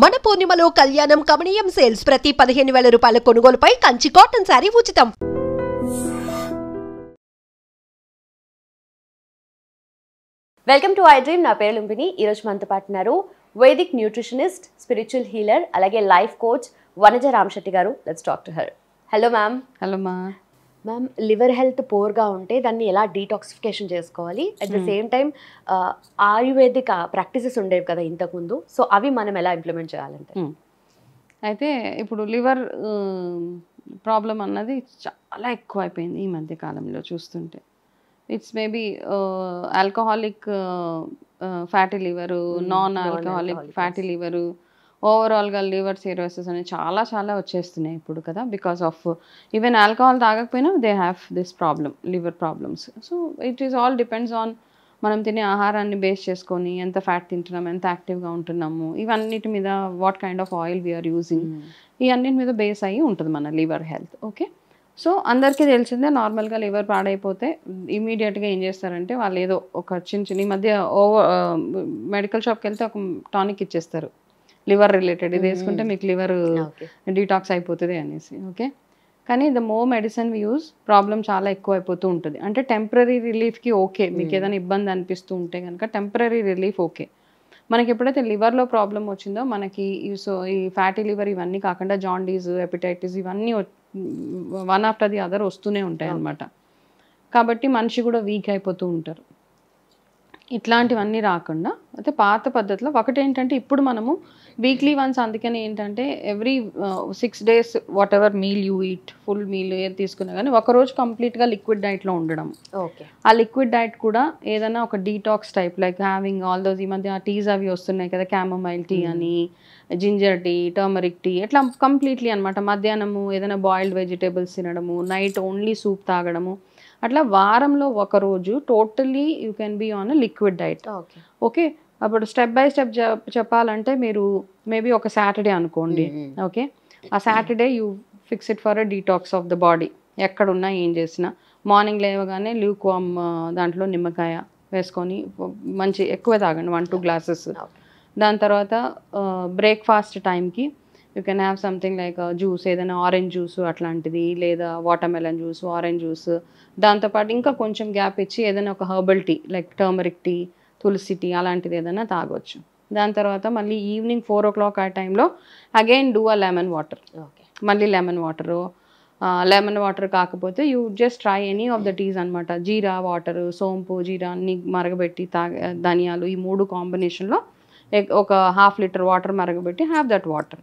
మన పూర్ణిమలో కళ్యాణం కమనీయం సేల్స్ ప్రతి 15,000 రూపాయల కొనుగోలుపై కంచి కాటన్ శారీ ఉచితం. Welcome to iDream. నా పేరు లుంబిని. ఈరోజు మనతో పాటు ఉన్నారు వైదిక్ న్యూట్రిషనిస్ట్, స్పిరిచువల్ హీలర్, అలాగే life coach Vanaja Ramasetti garu. Let's talk to her. Hello ma'am. Hello ma'am, liver health పోర్గా ఉంటే దాన్ని ఎలా డీటాక్సిఫికేషన్ చేసుకోవాలి, at the same time Ayurvedic practices ఉండేవి కదా ఇంతకుముందు, సో అవి మనం ఎలా ఇంప్లిమెంట్ చేయాలంటే? అయితే ఇప్పుడు లివర్ ప్రాబ్లం అన్నది చాలా ఎక్కువ అయిపోయింది ఈ మధ్య కాలంలో చూస్తుంటే. It's maybe alcoholic fatty liver, non alcoholic fatty liver, ఓవరాల్గా లివర్ సిరోసిస్ అని చాలా చాలా వచ్చేస్తున్నాయి ఇప్పుడు కదా, బికాస్ ఆఫ్ ఈవెన్ ఆల్కహాల్ తాగకపోయినా they have this problem, liver problems. So it is all depends on మనం తినే ఆహారాన్ని బేస్ చేసుకొని ఎంత ఫ్యాట్ తింటున్నాం, ఎంత యాక్టివ్గా ఉంటున్నాము, ఇవన్నిటి మీద what kind of oil we're using, ఈ అన్నిటి మీద బేస్ అయ్యి ఉంటుంది మన లివర్ హెల్త్. ఓకే, సో అందరికీ తెలిసిందే నార్మల్గా లివర్ పాడైపోతే ఇమీడియట్గా ఏం చేస్తారంటే వాళ్ళు ఏదో ఒక చిన్న ఈ మధ్య మెడికల్ షాప్కి వెళ్తే ఒక టానిక్ ఇచ్చేస్తారు లివర్ రిలేటెడ్, ఇది వేసుకుంటే మీకు లివర్ డీటాక్స్ అయిపోతుంది అనేసి. ఓకే, కానీ the more medicine we use problem చాలా ఎక్కువ అయిపోతూ ఉంటుంది. అంటే టెంపరీ రిలీఫ్కి ఓకే, మీకు ఏదైనా ఇబ్బంది అనిపిస్తూ ఉంటే కనుక టెంపరీ రిలీఫ్ ఓకే. మనకి ఎప్పుడైతే లివర్లో ప్రాబ్లం వచ్చిందో మనకి ఈ ఫ్యాటీ లివర్ ఇవన్నీ కాకుండా జాండీస్, హెపటైటిస్ ఇవన్నీ వన్ ఆఫ్టర్ ది అదర్ వస్తూనే ఉంటాయి అన్నమాట. కాబట్టి మనిషి కూడా వీక్ అయిపోతూ ఉంటారు. ఇట్లాంటివన్నీ రాకుండా అయితే పాత పద్ధతిలో ఒకటి ఏంటంటే ఇప్పుడు మనము వీక్లీ వన్స్, అందుకని ఏంటంటే every 6 days what ever meal you eat, full meal ఏది తీసుకున్నా కానీ ఒకరోజు కంప్లీట్గా లిక్విడ్ డైట్లో ఉండడం. ఓకే, ఆ లిక్విడ్ డైట్ కూడా ఏదైనా ఒక detox type like having all those, ఈ మధ్య టీస్ అవి వస్తున్నాయి కదా, క్యామమైల్ టీ అని, జింజర్ టీ, టర్మరిక్ టీ, ఇట్లా కంప్లీట్లీ అనమాట. మధ్యాహ్నము ఏదైనా బాయిల్డ్ వెజిటేబుల్స్ తినడము, నైట్ ఓన్లీ సూప్ తాగడము, అట్లా వారంలో ఒకరోజు totally you can be on liquid diet. Okay, అప్పుడు స్టెప్ బై స్టెప్ చెప్పాలంటే మీరు మేబీ ఒక సాటర్డే అనుకోండి. ఓకే, ఆ Saturday you fix it for a detox of the body. ఎక్కడున్నా ఏం చేసినా మార్నింగ్ లేవగానే ల్యూక్ వామ్ దాంట్లో నిమ్మకాయ వేసుకొని మంచి ఎక్కువ తాగండి, 1-2 glasses. దాని తర్వాత బ్రేక్ఫాస్ట్ టైంకి you can have something like juice, ఏదైనా ఆరెంజ్ జ్యూస్ అట్లాంటిది, లేదా వాటర్మెలన్ జ్యూస్, ఆరెంజ్ జ్యూస్. దాంతోపాటు ఇంకా కొంచెం గ్యాప్ ఇచ్చి ఏదైనా ఒక herbal tea like turmeric tea, తులసి టీ అలాంటిది ఏదైనా తాగొచ్చు. దాని తర్వాత మళ్ళీ ఈవినింగ్ 4 o'clock ఆ టైంలో again do a lemon water. మళ్ళీ లెమన్ వాటర్ కాకపోతే you just try any of the teas అనమాట. జీరా వాటర్, సోంపు, జీరా అన్ని మరగబెట్టి ధనియాలు, ఈ 3 కాంబినేషన్లో ఒక 1/2 liter వాటర్ మరగబెట్టి have that water.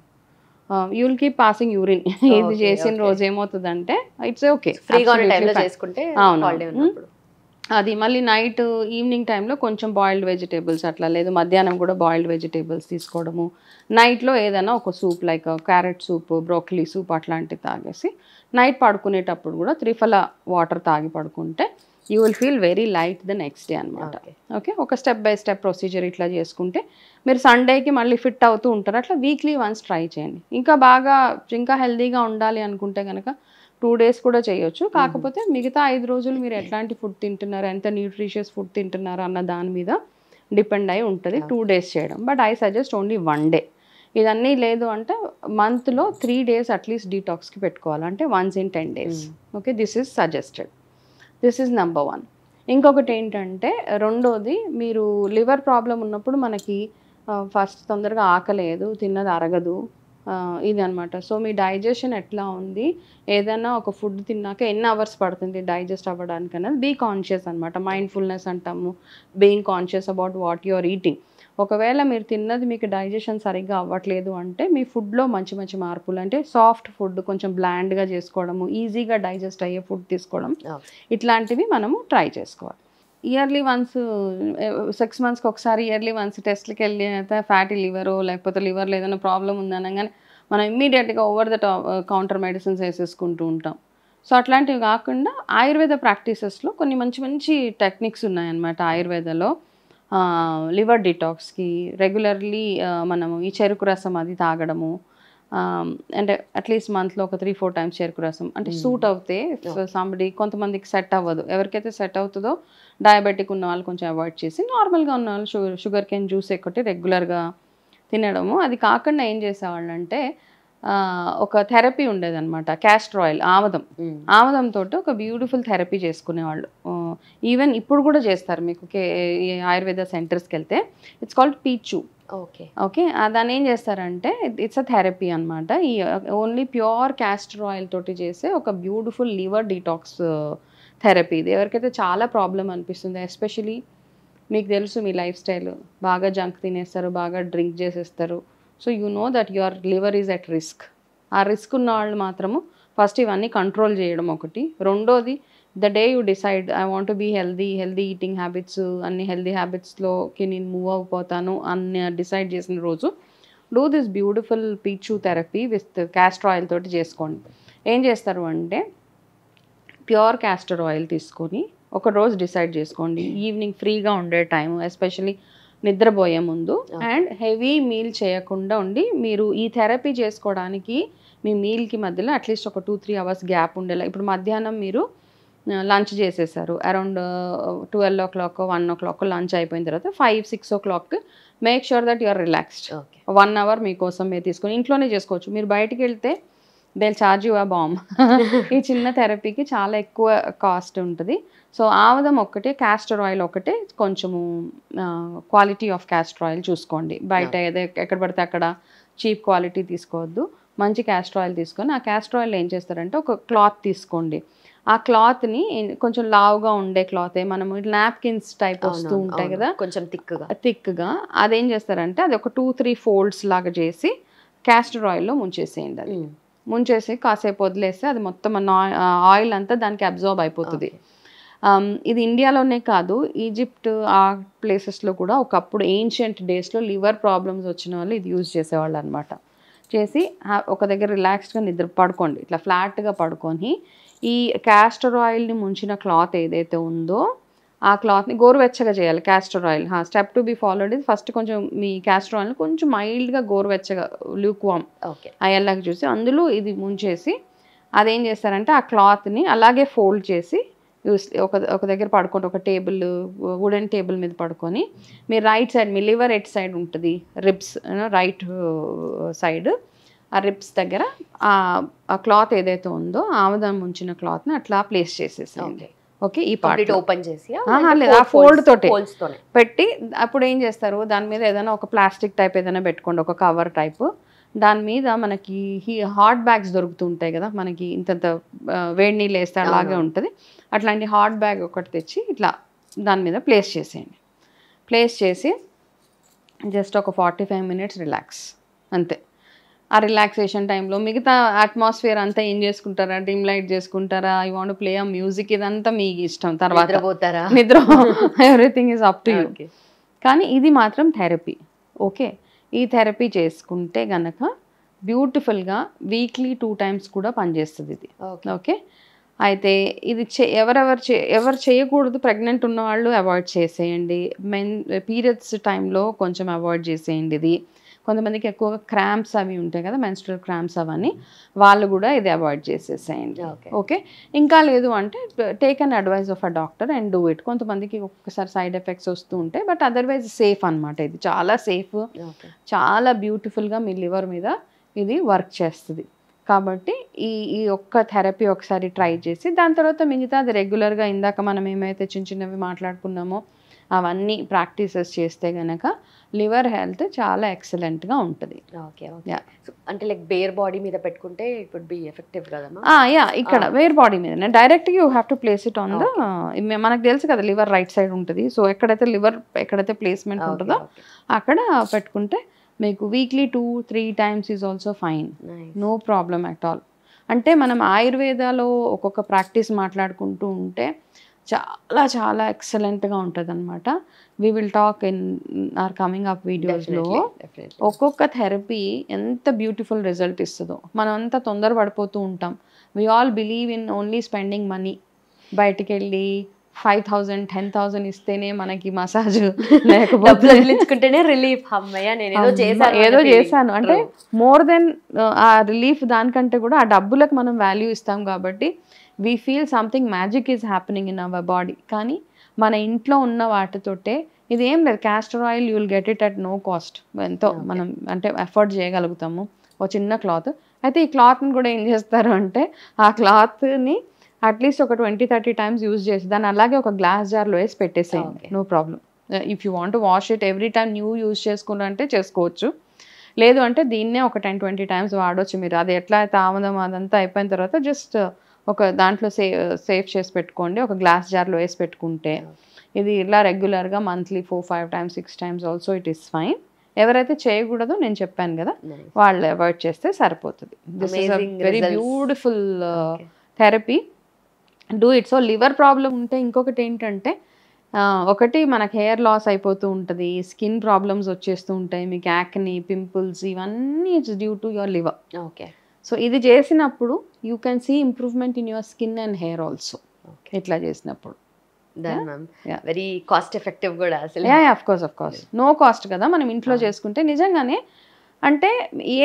You will keep passing urine. ఇది చేసిన రోజు ఏమవుతుందంటే ఇట్స్ ఓకే, అవును. అది మళ్ళీ నైట్ ఈవినింగ్ టైంలో కొంచెం బాయిల్డ్ వెజిటేబుల్స్ అట్లా, లేదు మధ్యాహ్నం కూడా బాయిల్డ్ వెజిటేబుల్స్ తీసుకోవడము. నైట్లో ఏదైనా ఒక soup like carrot soup, broccoli soup అట్లాంటివి తాగేసి నైట్ పడుకునేటప్పుడు కూడా 3 వాటర్ తాగి పడుకుంటే you will feel very light the next day అనమాట. ఓకే, ఒక స్టెప్ బై స్టెప్ ప్రొసీజర్ ఇట్లా చేసుకుంటే మీరు సండేకి మళ్ళీ ఫిట్ అవుతూ ఉంటారు. అట్లా వీక్లీ వన్స్ ట్రై చేయండి. ఇంకా హెల్దీగా ఉండాలి అనుకుంటే కనుక 2 days కూడా చేయొచ్చు. కాకపోతే మిగతా 5 రోజులు మీరు ఎట్లాంటి ఫుడ్ తింటున్నారు, ఎంత న్యూట్రిషియస్ ఫుడ్ తింటున్నారు అన్న దాని మీద డిపెండ్ అయి ఉంటుంది 2 days చేయడం. But I suggest only 1 day. ఇదన్నీ లేదు అంటే మంత్లో 3 days అట్లీస్ట్ డీటాక్స్కి పెట్టుకోవాలి, అంటే once in 10 days. Okay, this is suggested. This is number 1. ఇంకొకటి ఏంటంటే రెండోది, మీరు లివర్ ప్రాబ్లం ఉన్నప్పుడు మనకి ఫస్ట్ తొందరగా ఆకలేదు, తిన్నది అరగదు, ఇది అనమాట. సో మీ డైజెషన్ ఎట్లా ఉంది, ఏదైనా ఒక ఫుడ్ తిన్నాక ఎన్ని అవర్స్ పడుతుంది డైజెస్ట్ అవ్వడానికి అనేది బీ కాన్షియస్ అనమాట. మైండ్ఫుల్నెస్ అంటాము, being conscious about what you are eating. ఒకవేళ మీరు తిన్నది మీకు డైజెషన్ సరిగ్గా అవ్వట్లేదు అంటే మీ ఫుడ్లో మంచి మార్పులు, అంటే సాఫ్ట్ ఫుడ్ కొంచెం బ్లాండ్గా చేసుకోవడము, ఈజీగా డైజెస్ట్ అయ్యే ఫుడ్ తీసుకోవడం, ఇట్లాంటివి మనము ట్రై చేసుకోవాలి. ఇయర్లీ వన్స్ 6 monthsకి ఒకసారి ఇయర్లీ వన్స్ టెస్ట్లకి వెళ్ళి అయితే ఫ్యాటీ లివరో లేకపోతే లివర్లో ఏదైనా ప్రాబ్లం ఉందనగానే మనం ఇమ్మీడియట్గా ఓవర్ ద కౌంటర్ మెడిసిన్స్ వేసేసుకుంటూ ఉంటాం. సో అట్లాంటివి కాకుండా ఆయుర్వేద ప్రాక్టీసెస్లో కొన్ని మంచి టెక్నిక్స్ ఉన్నాయన్నమాట. ఆయుర్వేదలో లివర్ డిటాక్స్కి రెగ్యులర్లీ మనము ఈ చెరుకు రసం అది తాగడము, అంటే అట్లీస్ట్ మంత్లో ఒక 3-4 times చెరుకు రసం అంటే సూట్ అవుతే. సంబడి కొంతమందికి సెట్ అవ్వదు, ఎవరికైతే సెట్ అవుతుందో డయాబెటిక్ ఉన్న వాళ్ళు కొంచెం అవాయిడ్ చేసి, నార్మల్గా ఉన్న వాళ్ళు షుగర్ కేన్ జ్యూస్ ఒకటి రెగ్యులర్గా తినడము. అది కాకుండా ఏం చేసేవాళ్ళు అంటే ఒక థెరపీ ఉండేదన్నమాట, క్యాస్టర్ ఆయిల్, ఆముదం తోటి ఒక బ్యూటిఫుల్ థెరపీ చేసుకునేవాళ్ళు. ఈవెన్ ఇప్పుడు కూడా చేస్తారు మీకు ఆయుర్వేద సెంటర్స్కి వెళ్తే. ఇట్స్ కాల్డ్ పీచు. ఓకే, దాన్ని ఏం చేస్తారంటే ఇట్స్ అ థెరపీ అనమాట. ఈ ఓన్లీ ప్యూర్ క్యాస్టర్ ఆయిల్ తోటి చేసే ఒక బ్యూటిఫుల్ లివర్ డీటాక్స్ థెరపీ. ఇది ఎవరికైతే చాలా ప్రాబ్లం అనిపిస్తుంది, ఎస్పెషలీ మీకు తెలుసు మీ లైఫ్ స్టైల్, బాగా జంక్ తినేస్తారు, బాగా డ్రింక్ చేసేస్తారు. So you know that your liver is at risk. ఆ రిస్క్ ఉన్న వాళ్ళు మాత్రము ఫస్ట్ ఇవన్నీ కంట్రోల్ చేయడం ఒకటి. రెండోది, the day you decide I want to be healthy eating habits, అన్ని హెల్దీ హ్యాబిట్స్లోకి నేను మూవ్ అయిపోతాను అని డిసైడ్ చేసిన రోజు డూ దిస్ బ్యూటిఫుల్ పీచు థెరపీ విత్ క్యాస్టర్ ఆయిల్ తోటి చేసుకోండి. ఏం చేస్తారు అంటే ప్యూర్ క్యాస్టర్ ఆయిల్ తీసుకొని ఒక రోజు డిసైడ్ చేసుకోండి, ఈవినింగ్ ఫ్రీగా ఉండే టైం, ఎస్పెషలీ నిద్రపోయే ముందు, అండ్ హెవీ మీల్ చేయకుండా ఉండి మీరు ఈ థెరపీ చేసుకోవడానికి మీ మీల్కి మధ్యలో అట్లీస్ట్ ఒక 2-3 అవర్స్ గ్యాప్ ఉండేలా. ఇప్పుడు మధ్యాహ్నం మీరు లంచ్ చేసేసారు, అరౌండ్ 12 o'clock 1 o'clock లంచ్ అయిపోయిన తర్వాత 5-6 o'clock make sure that you are relaxed. 1 hour మీకోసం మీరు తీసుకొని ఇంట్లోనే చేసుకోవచ్చు. మీరు బయటికి వెళ్తే they charge you a bomb. ఈ చిన్న థెరపీకి చాలా ఎక్కువ కాస్ట్ ఉంటుంది. సో ఆముదం ఒక్కటే, క్యాస్టర్ ఆయిల్ ఒకటే, కొంచెము క్వాలిటీ ఆఫ్ క్యాస్టర్ ఆయిల్ చూసుకోండి. బయట ఎక్కడ పడితే అక్కడ చీప్ క్వాలిటీ తీసుకోవద్దు, మంచి క్యాస్టర్ ఆయిల్ తీసుకొని ఆ క్యాస్టర్ ఆయిల్ ఏం చేస్తారంటే ఒక క్లాత్ తీసుకోండి. ఆ క్లాత్ని కొంచెం లావుగా ఉండే క్లాత్, మనము నాప్కిన్స్ టైప్ వస్తూ ఉంటాయి కదా, కొంచెం థిక్గా అదేం చేస్తారంటే అది ఒక 2-3 folds లాగా చేసి క్యాస్టర్ ఆయిల్లో ముంచేసేయండి. అది ముంచేసి కాసేపు వదిలేస్తే అది మొత్తం ఆయిల్ అంతా దానికి అబ్జార్బ్ అయిపోతుంది. ఇది ఇండియాలోనే కాదు, ఈజిప్ట్ ఆ ప్లేసెస్లో కూడా ఒకప్పుడు ఏన్షియంట్ డేస్లో లివర్ ప్రాబ్లమ్స్ వచ్చిన వాళ్ళు ఇది యూజ్ చేసేవాళ్ళు అనమాట. చేసి ఒక దగ్గర రిలాక్స్డ్గా నిద్ర పడుకోండి, ఇట్లా ఫ్లాట్గా పడుకొని ఈ క్యాస్టర్ ఆయిల్ని ముంచిన క్లాత్ ఏదైతే ఉందో ఆ క్లాత్ని గోరువెచ్చగా చేయాలి. Castor oil step to be followed ఇది, ఫస్ట్ కొంచెం మీ క్యాస్టర్ ఆయిల్ని కొంచెం మైల్డ్గా గోరువెచ్చగా ల్యూక్ వామ్ అయ్యేలాగా చూసి అందులో ఇది ముంచేసి అదేం చేస్తారంటే ఆ క్లాత్ని అలాగే ఫోల్డ్ చేసి ఒక దగ్గర పడుకోండి. ఒక టేబుల్, వుడెన్ టేబుల్ మీద పడుకొని మీ రైట్ సైడ్, మీ లివర్ ఎట్ సైడ్ ఉంటుంది, రిబ్స్ రైట్ సైడ్, ఆ రిబ్స్ దగ్గర ఆ క్లాత్ ఏదైతే ఉందో ఆముదం ఉంచిన క్లాత్ని అట్లా ప్లేస్ చేసేసేయండి. ఓకే, ఈ పార్ట్ ఓపెన్ చేసి లేదా ఫోల్డ్ తోటి పెట్టి అప్పుడు ఏం చేస్తారు, దాని మీద ఏదైనా ఒక ప్లాస్టిక్ టైప్ ఏదైనా పెట్టుకోండి, ఒక కవర్ టైప్. దాని మీద మనకి హాట్ బ్యాగ్స్ దొరుకుతుంటాయి కదా, మనకి ఇంతంత వేడి నీళ్ళు వేస్తే అలాగే ఉంటుంది. అట్లాంటి హాట్ బ్యాగ్ ఒకటి తెచ్చి ఇట్లా దాని మీద ప్లేస్ చేసేయండి. ప్లేస్ చేసి జస్ట్ ఒక 45 minutes రిలాక్స్, అంతే. ఆ రిలాక్సేషన్ టైంలో మిగతా అట్మాస్ఫియర్ అంతా ఏం చేసుకుంటారా, డిమ్ లైట్ చేసుకుంటారా, ఐ వాంట్ ప్లే ఆ మ్యూజిక్, ఇదంతా మీకు ఇష్టం. తర్వాత నిద్ర everything is up to you. కానీ ఇది మాత్రం థెరపీ. ఓకే, ఈ థెరపీ చేసుకుంటే గనక బ్యూటిఫుల్గా వీక్లీ 2 times కూడా పనిచేస్తుంది ఇది. ఓకే, అయితే ఇది ఎవరు చేయకూడదు, ప్రెగ్నెంట్ ఉన్న వాళ్ళు అవాయిడ్ చేసేయండి. పీరియడ్స్ టైంలో కొంచెం అవాయిడ్ చేసేయండి. ఇది కొంతమందికి ఎక్కువగా క్రాంప్స్ అవి ఉంటాయి కదా, మెన్స్ట్రల్ క్రాంప్స్ అవన్నీ, వాళ్ళు కూడా ఇది అవాయిడ్ చేసేసేయండి. ఓకే, ఇంకా లేదు అంటే take an advice of a doctor and do it. కొంతమందికి ఒక్కసారి సైడ్ ఎఫెక్ట్స్ వస్తూ ఉంటాయి, బట్ అదర్వైజ్ సేఫ్ అనమాట. ఇది చాలా సేఫ్, చాలా బ్యూటిఫుల్గా మీ లివర్ మీద ఇది వర్క్ చేస్తుంది. కాబట్టి ఈ ఒక్క థెరపీ ఒకసారి ట్రై చేసి దాని తర్వాత మిగతా అది రెగ్యులర్గా ఇందాక మనం ఏమైతే చిన్న చిన్నవి మాట్లాడుకున్నామో అవన్నీ ప్రాక్టీసెస్ చేస్తే కనుక లివర్ హెల్త్ చాలా ఎక్సలెంట్గా ఉంటుంది. ఓకే, అంటే లైక్ బేర్ బాడీ మీద పెట్టుకుంటే ఇట్ వుడ్ బి ఎఫెక్టివ్ కదమ్మా? ఇక్కడ బేర్ బాడీ మీద డైరెక్ట్గా you have to place it on the, మనకు తెలుసు కదా లివర్ రైట్ సైడ్ ఉంటుంది. సో ఎక్కడైతే ప్లేస్మెంట్ ఉంటుందో అక్కడ పెట్టుకుంటే మీకు weekly 2-3 times is also fine, no problem at all. అంటే మనం ఆయుర్వేదాలో ఒక్కొక్క ప్రాక్టీస్ మాట్లాడుకుంటూ ఉంటే చాలా చాలా ఎక్సలెంట్గా ఉంటుంది అనమాట. We will talk in our coming up వీడియోస్లో. ఒక్కొక్క థెరపీ ఎంత బ్యూటిఫుల్ రిజల్ట్ ఇస్తుందో. మనం అంతా తొందరపడిపోతూ ఉంటాం. We all believe in only spending money. బయటికి వెళ్ళి 5,000 10,000 ఇస్తేనే మనకి మసాజ్, లేకపోతే రిలీఫ్, ఏదో చేశాను అంటే మోర్ దెన్ ఆ రిలీఫ్, దానికంటే కూడా ఆ డబ్బులకు మనం వాల్యూ ఇస్తాం. కాబట్టి we feel something magic is happening in our body. కానీ మన ఇంట్లో ఉన్న వాటితోటే ఇది ఏం లేదు, castor oil you will get it at no cost. ఎంతో మనం అంటే అఫోర్డ్ చేయగలుగుతాము. ఒక చిన్న క్లాత్. అయితే ఈ క్లాత్ని కూడా ఏం చేస్తారు అంటే ఆ క్లాత్ని అట్లీస్ట్ ఒక 20-30 టైమ్స్ యూజ్ చేసి దాన్ని అలాగే ఒక గ్లాస్ జార్లో వేసి పెట్టేసేయండి, no problem. If you want wash it every time new use చేసుకున్నంటే చేసుకోవచ్చు. లేదు అంటే దీన్నే ఒక 10-20 టైమ్స్ వాడవచ్చు మీరు. అది ఎట్లా అయితే ఆముదం అదంతా అయిపోయిన తర్వాత జస్ట్ ఒక దాంట్లో సేవ్ చేసి పెట్టుకోండి, ఒక గ్లాస్ జార్లో వేసి పెట్టుకుంటే. ఇది ఇలా రెగ్యులర్గా monthly 4-5 times 6 times also it is fine. ఎవరైతే చేయకూడదో నేను చెప్పాను కదా, వాళ్ళు అవాయిడ్ చేస్తే సరిపోతుంది. This is a very beautiful therapy, do it. So liver problem ఉంటే ఇంకొకటి ఏంటంటే ఒకటి మనకు హెయిర్ లాస్ అయిపోతూ ఉంటుంది, స్కిన్ ప్రాబ్లమ్స్ వచ్చేస్తూ ఉంటాయి, మీకు యాక్ని, పింపుల్స్, ఇవన్నీ it's due to your liver. Okay. So ఇది చేసినప్పుడు you can see improvement in your skin and hair also ఇట్లా చేసినప్పుడు. వెరీ కాస్ట్ ఎఫెక్టివ్ కూడా అసలు. ఆఫ్ కోర్స్ నో కాస్ట్ కదా, మనం ఇంట్లో చేసుకుంటే. నిజంగానే అంటే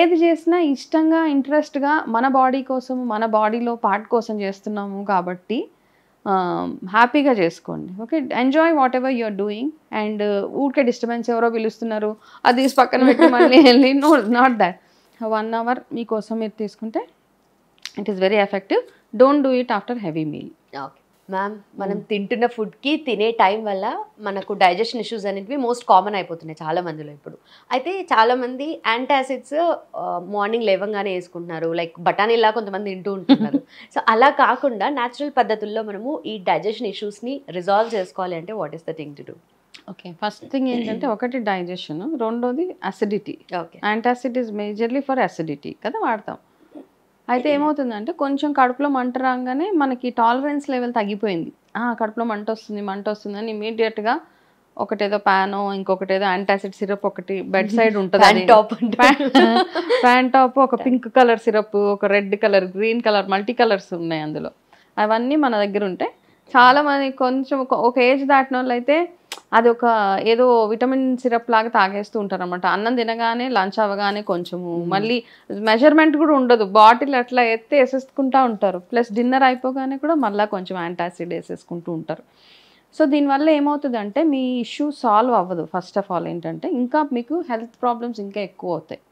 ఏది చేసినా ఇష్టంగా ఇంట్రెస్ట్గా మన బాడీ కోసం, మన బాడీలో పార్ట్ కోసం చేస్తున్నాము కాబట్టి హ్యాపీగా చేసుకోండి. Okay, enjoy whatever you're doing. And ఊరికే డిస్టర్బెన్స్ ఎవరో పిలుస్తున్నారు అది పక్కన పెట్టి మళ్ళీ వెళ్ళి, నో, నాట్ దాట్. 1 hour మీకోసం మీరు తీసుకుంటే it is very effective. Don't do it after heavy meal. Okay ma'am, మనం తింటున్న ఫుడ్కి తినే టైం వల్ల మనకు డైజెషన్ ఇష్యూస్ అనేవి మోస్ట్ కామన్ అయిపోతున్నాయి చాలా మందిలో ఇప్పుడు. అయితే చాలామంది యాంటాసిడ్స్ మార్నింగ్ లేవంగానే వేసుకుంటున్నారు, లైక్ బఠానీలా కొంతమంది తింటూ ఉంటున్నారు. సో అలా కాకుండా న్యాచురల్ పద్ధతుల్లో మనము ఈ డైజెషన్ ఇష్యూస్ని రిజాల్వ్ చేసుకోవాలి అంటే what is the thing to do? Okay, first thing ఏంటంటే ఒకటి డైజెషన్, రెండోది acidity. Okay, antacid is majorly for acidity కదా వాడతాం. అయితే ఏమవుతుందంటే కొంచెం కడుపులో మంట రాగానే మనకి టాలరెన్స్ లెవెల్ తగ్గిపోయింది. కడుపులో మంట వస్తుంది అని ఇమీడియట్గా ఒకటేదో ప్యానో, ఇంకొకటి ఏదో యాంటాసిడ్ సిరప్ ఒకటి బెడ్ సైడ్ ఉంటుంది, ప్యాన్ టాప్, ఒక పింక్ కలర్ సిరప్, ఒక red colour, green colour, multi colours ఉన్నాయి అందులో. అవన్నీ మన దగ్గర ఉంటాయి. చాలా మంది కొంచెం ఒక ఏజ్ దాటిన వాళ్ళు అయితే అది ఒక ఏదో విటమిన్ సిరప్ లాగా తాగేస్తూ ఉంటారు అనమాట. అన్నం తినగానే, లంచ్ అవ్వగానే కొంచెము, మళ్ళీ మెజర్మెంట్ కూడా ఉండదు, బాటిల్ అట్లా ఎత్తే వేసేసుకుంటూ ఉంటారు. ప్లస్ డిన్నర్ అయిపోగానే కూడా మళ్ళీ కొంచెం యాంటాసిడ్ వేసేసుకుంటూ ఉంటారు. సో దీనివల్ల ఏమవుతుందంటే మీ ఇష్యూ సాల్వ్ అవ్వదు. ఫస్ట్ ఆఫ్ ఆల్ ఏంటంటే ఇంకా మీకు హెల్త్ ప్రాబ్లమ్స్ ఇంకా ఎక్కువ అవుతాయి.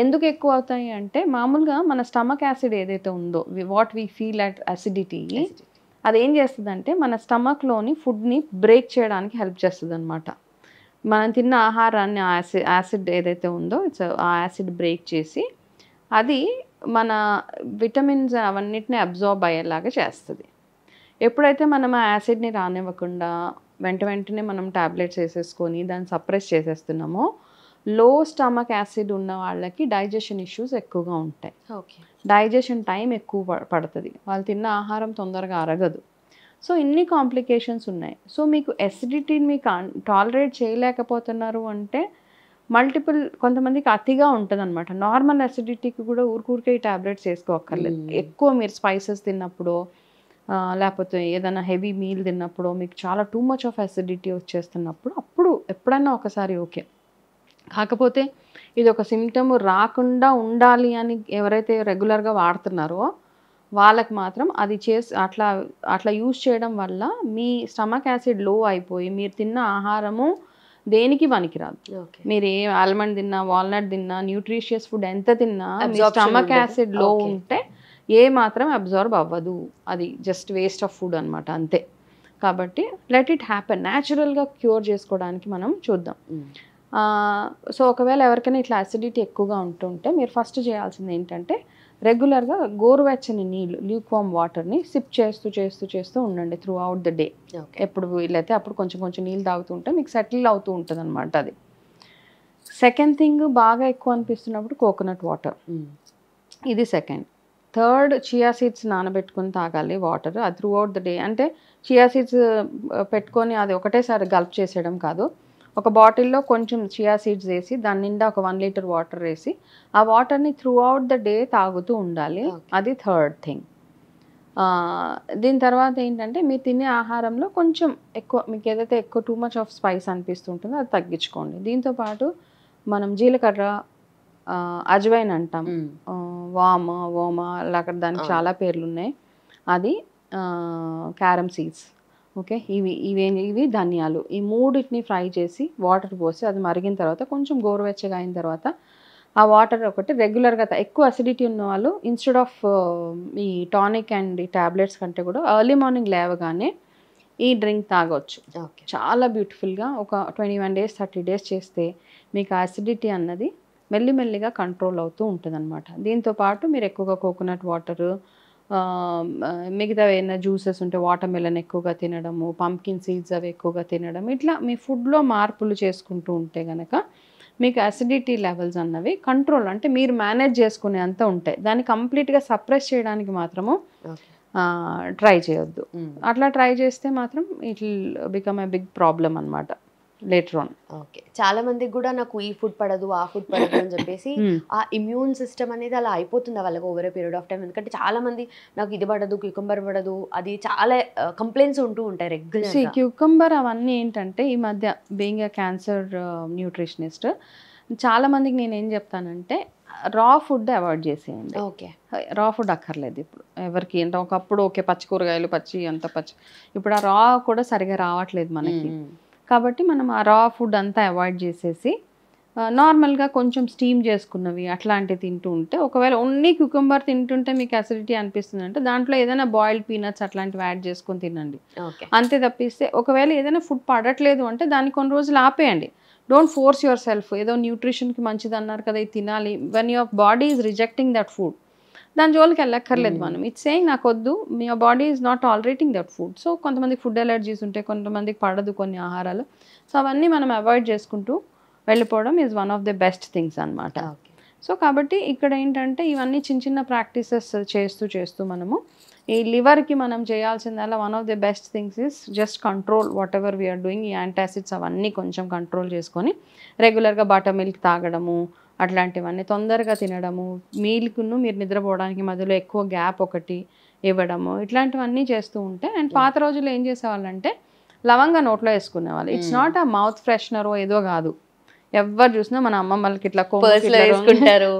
ఎందుకు ఎక్కువ అవుతాయి అంటే మామూలుగా మన స్టమక్ యాసిడ్ ఏదైతే ఉందో, what we feel at acidity, అదేం చేస్తుందంటే మన స్టమక్లోని ఫుడ్ని బ్రేక్ చేయడానికి హెల్ప్ చేస్తుంది అనమాట. మనం తిన్న ఆహారాన్ని యాసిడ్ ఏదైతే ఉందో ఆ యాసిడ్ బ్రేక్ చేసి అది మన విటమిన్స్ అవన్నిటిని అబ్జార్బ్ అయ్యేలాగా చేస్తుంది. ఎప్పుడైతే మనం ఆ యాసిడ్ని రానివ్వకుండా వెంటనే మనం ట్యాబ్లెట్స్ వేసేసుకొని దాన్ని సప్రెస్ చేసేస్తున్నామో, లో స్టమక్ యాసిడ్ ఉన్న వాళ్ళకి డైజెషన్ ఇష్యూస్ ఎక్కువగా ఉంటాయి. ఓకే, డైజెషన్ టైం ఎక్కువ పడుతుంది, వాళ్ళు తిన్న ఆహారం తొందరగా అరగదు. సో ఇన్ని కాంప్లికేషన్స్ ఉన్నాయి. సో మీకు ఎసిడిటీని మీకు టాలరేట్ చేయలేకపోతున్నారు అంటే మల్టిపుల్, కొంతమందికి అతిగా ఉంటుంది అనమాట. నార్మల్ అసిడిటీకి కూడా ఊరికే ఈ ట్యాబ్లెట్స్ వేసుకోక్కర్లేదు. ఎక్కువ మీరు స్పైసెస్ తిన్నప్పుడు లేకపోతే ఏదైనా హెవీ మీల్ తిన్నప్పుడు మీకు చాలా టూ మచ్ ఆఫ్ అసిడిటీ వచ్చేస్తున్నప్పుడు అప్పుడు ఎప్పుడైనా ఒకసారి ఓకే. కాకపోతే ఇది ఒక సిమ్టమ్ రాకుండా ఉండాలి అని ఎవరైతే రెగ్యులర్గా వాడుతున్నారో వాళ్ళకి మాత్రం అది అట్లా యూజ్ చేయడం వల్ల మీ స్టమక్ యాసిడ్ లో అయిపోయి మీరు తిన్న ఆహారము దేనికి పనికిరాదు. మీరు ఏ ఆల్మండ్ తిన్నా, వాల్నట్ తిన్నా, న్యూట్రిషియస్ ఫుడ్ ఎంత తిన్నా మీ స్టమక్ యాసిడ్ లో ఉంటే ఏ మాత్రం అబ్జార్బ్ అవ్వదు. అది జస్ట్ వేస్ట్ ఆఫ్ ఫుడ్ అనమాట, అంతే. కాబట్టి లెట్ ఇట్ హ్యాపెన్. న్యాచురల్గా క్యూర్ చేసుకోవడానికి మనం చూద్దాం. సో ఒకవేళ ఎవరికైనా ఇట్లా అసిడిటీ ఎక్కువగా ఉంటుంటే మీరు ఫస్ట్ చేయాల్సింది ఏంటంటే రెగ్యులర్గా గోరువెచ్చని నీళ్ళు, ల్యూక్వామ్ వాటర్ని సిప్ చేస్తూ ఉండండి త్రూ అవుట్ ద డే. ఎప్పుడు వీలైతే అప్పుడు కొంచెం నీళ్ళు తాగుతుంటే మీకు సెటిల్ అవుతూ ఉంటుంది అనమాట. అది సెకండ్ థింగ్. బాగా ఎక్కువ అనిపిస్తున్నప్పుడు కోకోనట్ వాటర్, ఇది సెకండ్. థర్డ్, చియా సీడ్స్ నానబెట్టుకొని తాగాలి వాటర్, అది త్రూ అవుట్ ద డే. అంటే చియా సీడ్స్ పెట్టుకొని అది ఒకటేసారి గల్ప్ చేసేయడం కాదు, ఒక బాటిల్లో కొంచెం చియా సీడ్స్ వేసి దాని నిండా ఒక 1 లీటర్ వాటర్ వేసి ఆ వాటర్ని త్రూ అవుట్ ద డే తాగుతూ ఉండాలి. అది థర్డ్ థింగ్. దీని తర్వాత ఏంటంటే మీరు తినే ఆహారంలో కొంచెం ఎక్కువ, మీకు ఏదైతే ఎక్కువ టూ మచ్ ఆఫ్ స్పైస్ అనిపిస్తుంటుందో అది తగ్గించుకోండి. దీంతోపాటు మనం జీలకర్ర, అజ్వైన్ అంటాం, ఓమా అలాగ దానికి చాలా పేర్లు ఉన్నాయి, అది క్యారమ్ సీడ్స్, ఓకే, ఇవి ధనియాలు, ఈ మూడింటిని ఫ్రై చేసి వాటర్ పోసి అది మరిగిన తర్వాత కొంచెం గోరువెచ్చగా అయిన తర్వాత ఆ వాటర్ ఒకటి రెగ్యులర్గా ఎక్కువ అసిడిటీ ఉన్న వాళ్ళు ఇన్స్టెడ్ ఆఫ్ ఈ టానిక్ అండ్ ఈ టాబ్లెట్స్ కంటే కూడా ఎర్లీ మార్నింగ్ లేవగానే ఈ డ్రింక్ తాగొచ్చు. ఓకే. చాలా బ్యూటిఫుల్గా ఒక 21 days 30 days చేస్తే మీకు ఆ అసిడిటీ అన్నది మెల్లిమెల్లిగా కంట్రోల్ అవుతూ ఉంటుంది అనమాట. దీంతోపాటు మీరు ఎక్కువగా కోకోనట్ వాటరు, మిగతా ఏమైనా జ్యూసెస్ ఉంటే వాటర్ మెలన్ ఎక్కువగా తినడము, పంకిన్ సీడ్స్ అవి ఎక్కువగా తినడం, ఇట్లా మీ ఫుడ్లో మార్పులు చేసుకుంటూ ఉంటే కనుక మీకు అసిడిటీ లెవెల్స్ అన్నవి కంట్రోల్, అంటే మీరు మేనేజ్ చేసుకునే అంత ఉంటాయి. దాన్ని కంప్లీట్గా సప్రెస్ చేయడానికి మాత్రము ట్రై చేయొద్దు. అట్లా ట్రై చేస్తే మాత్రం it will become a big problem అనమాట లేటర్ ఆన్. ఓకే. చాలా మందికి కూడా నాకు ఈ ఫుడ్ పడదు ఆ ఫుడ్ పడదు అని చెప్పేసి ఆ ఇమ్యూన్ సిస్టమ్ అనేది అలా అయిపోతుంది వాళ్ళకి over a period of time. ఎందుకంటే చాలా మంది నాకు ఇది పడదు, క్యూకంబర్ పడదు, అది చాలా కంప్లైంట్స్ ఉంటూ ఉంటాయి రెగ్యులర్. క్యూకంబర్ అవన్నీ ఏంటంటే ఈ మధ్య బీయింగ్ ఎ క్యాన్సర్ న్యూట్రిషనిస్ట్ చాలా మందికి నేను ఏం చెప్తానంటే రా ఫుడ్ అవాయిడ్ చేసేయండి. ఓకే. రా ఫుడ్ అక్కర్లేదు ఇప్పుడు ఎవరికి. అంటే ఒకప్పుడు ఓకే పచ్చి కూరగాయలు అంత పచ్చి, ఇప్పుడు ఆ రా కూడా సరిగా రావట్లేదు మనకి. కాబట్టి మనం ఆ రా ఫుడ్ అంతా అవాయిడ్ చేసేసి నార్మల్గా కొంచెం స్టీమ్ చేసుకున్నవి అట్లాంటివి తింటూ ఉంటే, ఒకవేళ ఓన్లీ క్యూకంబర్ తింటుంటే మీకు అసిడిటీ అనిపిస్తుంది అంటే దాంట్లో ఏదైనా బాయిల్డ్ పీనట్స్ అట్లాంటివి యాడ్ చేసుకొని తినండి. అంతే తప్పిస్తే ఒకవేళ ఏదైనా ఫుడ్ పడట్లేదు అంటే దాన్ని కొన్ని రోజులు ఆపేయండి. Don't force yourself. ఏదో న్యూట్రిషన్కి మంచిది అన్నారు కదా ఇది తినాలి, when your body is rejecting that food దాని జోలికి వెళ్ళక్కర్లేదు మనం. ఇట్స్ సేయింగ్ నాకు వద్దు, మీ body is not tolerating that food. So కొంతమందికి ఫుడ్ ఎలర్జీస్ ఉంటాయి, కొంతమందికి పడదు కొన్ని ఆహారాలు. సో అవన్నీ మనం అవాయిడ్ చేసుకుంటూ వెళ్ళిపోవడం is one of the best things అనమాట. సో కాబట్టి ఇక్కడ ఏంటంటే ఇవన్నీ చిన్న చిన్న ప్రాక్టీసెస్ చేస్తూ మనము ఈ లివర్కి మనం చేయాల్సిందల్లా one of the best things is just control whatever we're doing. ఈ యాంటాసిడ్స్ అవన్నీ కొంచెం కంట్రోల్ చేసుకొని రెగ్యులర్గా బటర్ మిల్క్ తాగడము, అట్లాంటివన్నీ తొందరగా తినడము, మీల్కును మీరు నిద్రపోవడానికి మధ్యలో ఎక్కువ గ్యాప్ ఒకటి ఇవ్వడము, ఇట్లాంటివన్నీ చేస్తూ ఉంటే. అండ్ పాత రోజుల్లో ఏం చేసేవాళ్ళంటే లవంగా నోట్లో వేసుకునేవాళ్ళు. ఇట్స్ నాట్ ఆ మౌత్ ఫ్రెషనరో ఏదో కాదు, ఎవరు చూసినా మన అమ్మమ్మలకి ఇట్లా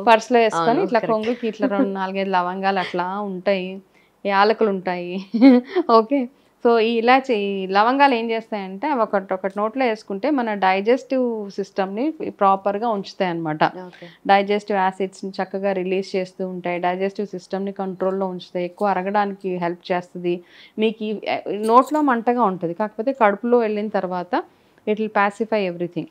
పర్స్లో వేసుకొని ఇట్లా కొంగుకి ఇట్లా 2-4 లవంగాలు అట్లా ఉంటాయి, యాలకులు ఉంటాయి. ఓకే. సో ఈ ఇలాచి లవంగాలు ఏం చేస్తాయంటే అవి ఒకటి నోట్లో వేసుకుంటే మన డైజెస్టివ్ సిస్టమ్ని ప్రాపర్గా ఉంచుతాయి అన్నమాట. డైజెస్టివ్ యాసిడ్స్ని చక్కగా రిలీజ్ చేస్తూ ఉంటాయి, డైజెస్టివ్ సిస్టమ్ని కంట్రోల్లో ఉంచుతాయి, ఎక్కువ అరగడానికి హెల్ప్ చేస్తుంది. మీకు నోట్లో మంటగా ఉంటుంది, కాకపోతే కడుపులో వెళ్ళిన తర్వాత it will pacify everything.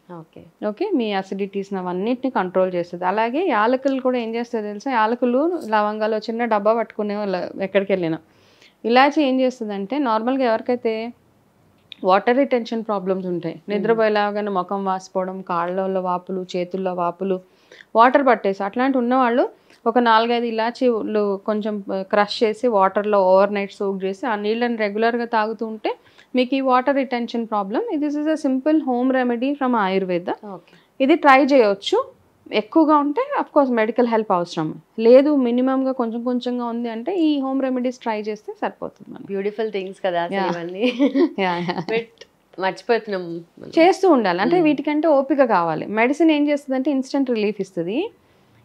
Okay. మీ అసిడిటీస్ని అవన్నిటిని కంట్రోల్ చేస్తుంది. అలాగే యాలకులు కూడా ఏం చేస్తుంది తెలుసా, యాలకులు లవంగాలు చిన్న డబ్బా పట్టుకునే వాళ్ళు ఎక్కడికి వెళ్ళినా. ఇలాచి ఏం చేస్తుందంటే నార్మల్గా ఎవరికైతే వాటర్ రిటెన్షన్ ప్రాబ్లమ్స్ ఉంటాయి, నిద్రపోయేలాగానే ముఖం వాసిపోవడం, కాళ్ళల్లో వాపులు, చేతుల్లో వాపులు, వాటర్ పట్టేసి అట్లాంటి ఉన్నవాళ్ళు ఒక 4-5 ఇలాచీలు కొంచెం క్రష్ చేసి వాటర్లో ఓవర్ నైట్ సోక్ చేసి ఆ నీళ్ళని రెగ్యులర్గా తాగుతూ ఉంటే మీకు ఈ water retention problem, this is a simple home remedy from Ayurveda. ఇది ట్రై చేయొచ్చు. ఎక్కువగా ఉంటే అఫ్కోర్స్ మెడికల్ హెల్ప్ అవసరం, లేదు మినిమంగా కొంచెం కొంచెంగా ఉంది అంటే ఈ హోమ్ రెమెడీస్ ట్రై చేస్తే సరిపోతుంది. బ్యూటిఫుల్ థింగ్స్ కదా ఇవన్నీ. మర్చిపోతున్నాం, చేస్తూ ఉండాలి. అంటే వీటికంటే ఓపిక కావాలి. మెడిసిన్ ఏం చేస్తుంది అంటే ఇన్స్టెంట్ రిలీఫ్ ఇస్తుంది.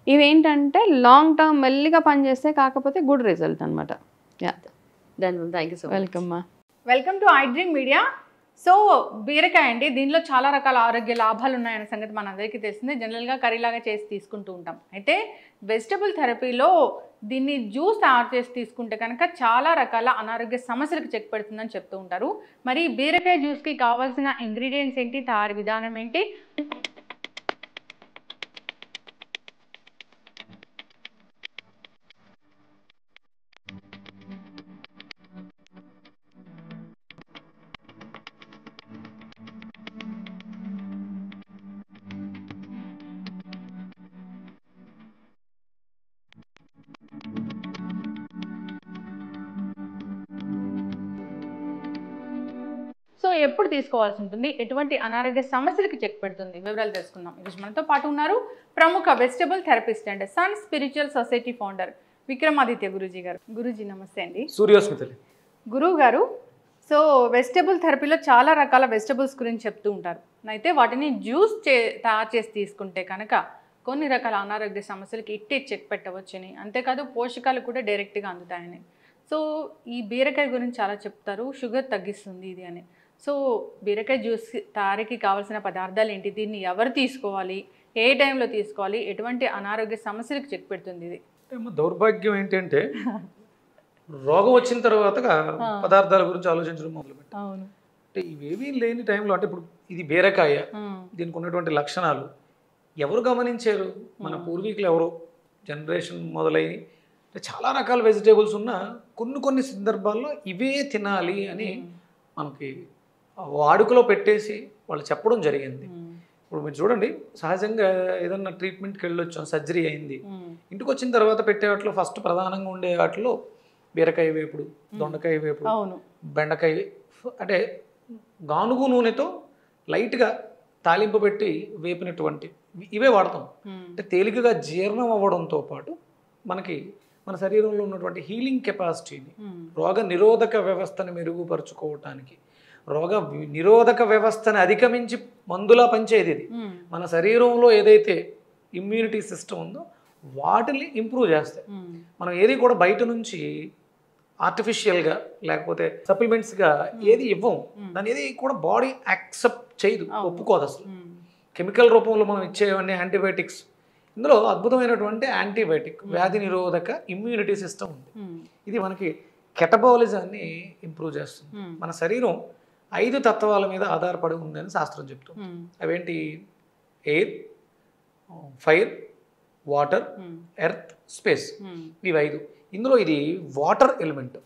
ఇవేంటంటే లాంగ్ టర్మ్ మెల్లిగా పనిచేస్తే కాకపోతే గుడ్ రిజల్ట్ అనమాట. Thank you so much. Welcome మా. Welcome to iDream media. So బీరకాయ అండి, దీనిలో చాలా రకాల ఆరోగ్య లాభాలు ఉన్నాయనే సంగతి మనందరికీ తెలిసిందే. జనరల్గా కర్రీలాగా చేసి తీసుకుంటూ ఉంటాం. అయితే వెజిటబుల్ థెరపీలో దీన్ని జ్యూస్ తయారు చేసి తీసుకుంటే కనుక చాలా రకాల అనారోగ్య సమస్యలకు చెక్ పెడుతుందని చెప్తూ ఉంటారు. మరి బీరకాయ జ్యూస్కి కావాల్సిన ఇంగ్రీడియంట్స్ ఏంటి, తయారీ విధానం ఏంటి? సో ఎప్పుడు తీసుకోవాల్సి ఉంటుంది, ఎటువంటి అనారోగ్య సమస్యలకు చెక్ పెడుతుంది, వివరాలు తెలుసుకుందాం. ఈరోజు మనతో పాటు ఉన్నారు ప్రముఖ vegetable therapist and sun spiritual society founder Vikramaditya Guruji గారు. గురూజీ నమస్తే అండి. సూర్యోస్మితలి. గురువు గారు, సో వెజిటబుల్ థెరపీలో చాలా రకాల వెజిటబుల్స్ గురించి చెప్తూ ఉంటారు. అయితే వాటిని జ్యూస్ తయారు చేసి తీసుకుంటే కనుక కొన్ని రకాల అనారోగ్య సమస్యలకి ఇట్టే చెక్ పెట్టవచ్చని, అంతేకాదు పోషకాలు కూడా డైరెక్ట్గా అందుతాయని. సో ఈ బీరకాయ గురించి చాలా చెప్తారు, షుగర్ తగ్గిస్తుంది ఇది అని. సో బీరకాయ జ్యూస్ తయారీకి కావాల్సిన పదార్థాలు ఏంటి, దీన్ని ఎవరు తీసుకోవాలి, ఏ టైంలో తీసుకోవాలి, ఎటువంటి అనారోగ్య సమస్యలకు చెక్ పెడుతుంది ఇది? దౌర్భాగ్యం ఏంటంటే రోగం వచ్చిన తర్వాత పదార్థాల గురించి ఆలోచించడం మొదలుపెట్టాం. అవును. అంటే ఇవేమీ లేని టైంలో, అంటే ఇప్పుడు ఇది బీరకాయ, దీనికి ఉన్నటువంటి లక్షణాలు ఎవరు గమనించారు? మన పూర్వీకులు ఎవరో జనరేషన్ మొదలై చాలా రకాల వెజిటేబుల్స్ ఉన్న కొన్ని సందర్భాల్లో ఇవే తినాలి అని మనకి వాడుకలో పెట్టేసి వాళ్ళు చెప్పడం జరిగింది. ఇప్పుడు మీరు చూడండి, సహజంగా ఏదన్నా ట్రీట్మెంట్కి వెళ్ళొచ్చాం, సర్జరీ అయింది, ఇంటికి వచ్చిన తర్వాత పెట్టే వాటిలో ఫస్ట్ ప్రధానంగా ఉండే వాటిలో బీరకాయ వేపుడు, దొండకాయ వేపుడు, బెండకాయ, అంటే గానుగు నూనెతో లైట్గా తాలింపు పెట్టి వేపినటువంటి ఇవే వాడతాం. అంటే తేలికగా జీర్ణం అవ్వడంతో పాటు మనకి మన శరీరంలో ఉన్నటువంటి హీలింగ్ కెపాసిటీని, రోగ నిరోధక వ్యవస్థను మెరుగుపరుచుకోవటానికి, రోగ నిరోధక వ్యవస్థను అధిగమించి మందులా పనిచేది ఇది. మన శరీరంలో ఏదైతే ఇమ్యూనిటీ సిస్టమ్ ఉందో వాటిని ఇంప్రూవ్ చేస్తాయి. మనం ఏది కూడా బయట నుంచి ఆర్టిఫిషియల్గా లేకపోతే సప్లిమెంట్స్గా ఏది ఇవ్వం, దాని ఏది కూడా బాడీ యాక్సెప్ట్ చేయదు, ఒప్పుకోదు అసలు. కెమికల్ రూపంలో మనం ఇచ్చేవన్నీ యాంటీబయాటిక్స్. ఇందులో అద్భుతమైనటువంటి యాంటీబయాటిక్, వ్యాధి నిరోధక ఇమ్యూనిటీ సిస్టమ్ ఉంది. ఇది మనకి కెటబాలిజాన్ని ఇంప్రూవ్ చేస్తుంది. మన శరీరం 5 తత్వాల మీద ఆధారపడి ఉందని శాస్త్రం చెప్తుంది. అవేంటి? Air, fire, water, earth, space. ఇవి 5. ఇందులో ఇది వాటర్ ఎలిమెంట్.